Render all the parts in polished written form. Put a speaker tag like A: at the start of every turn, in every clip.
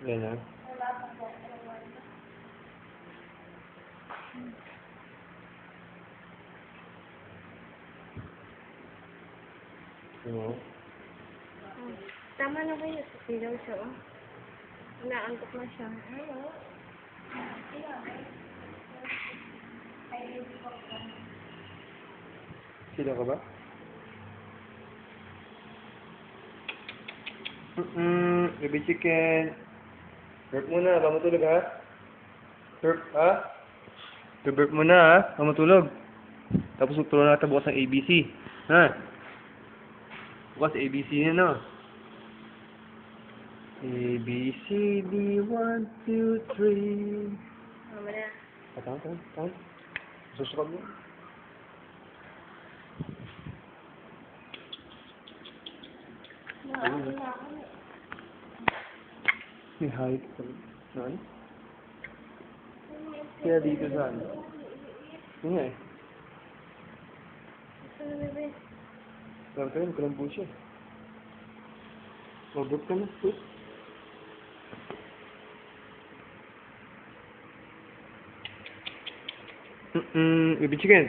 A: Yan na. Oo.
B: Tama na ba yun? Silaw siya, oh. Inaantok na siya.
A: Sila ka ba? Baby chicken. Burp muna, ba matulog ha? Burp, ha? Burp muna ha, ba matulog? Tapos turuan natin bukas ng ABC. Ha? Bukas ABC niya no? A, B, C, D, 1, 2, 3.
B: Mama na.
A: Tama. Susukab mo. May height pa rin. Saan? Kaya dito saan? Yun nga eh.
B: Saan na ba?
A: Sabi ka rin, kalambo siya. Mag-group ka na. Baby chicken.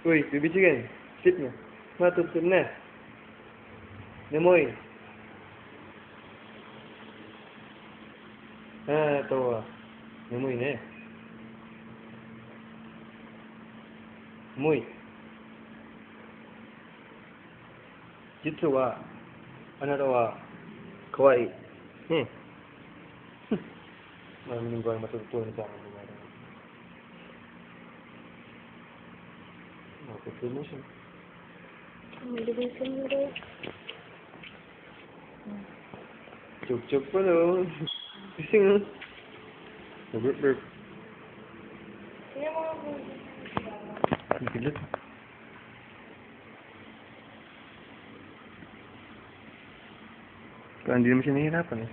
A: Uy, baby chicken. Sit na. Matutulog na. Nemoy. Tawa. Nemoy na eh. Nemoy. Jitsu wa. Anara wa. Kawaii. Maraming linggo ang matutunan sa akin. Okay mo siya.
B: May lubusin mo rin.
A: Chug-chug pa no. Gising no. Burp.
B: Sino mo nga
A: Ang pilit. Kaya hindi naman siya nahihirapan eh.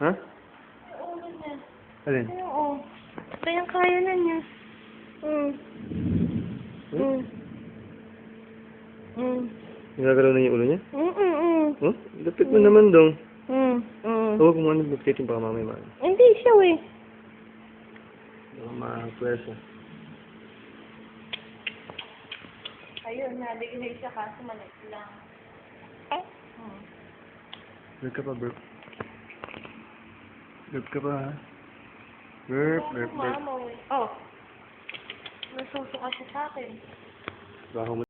A: Ha? Alin?
B: Oo. Kaya na niya.
A: Nagagalaw na yung ulo niya? Oh? Lapit mo naman dong. Huwag mo ano, magtitin baka mamay man.
B: Hindi siya eh.
A: Mapwersa.
B: Ayun, naligay siya kaso malit lang.
A: Burp ka pa, burp. Burp ka pa ha? Burp.
B: Mama, oh. Nasusuka siya sa akin.
A: Baho mo.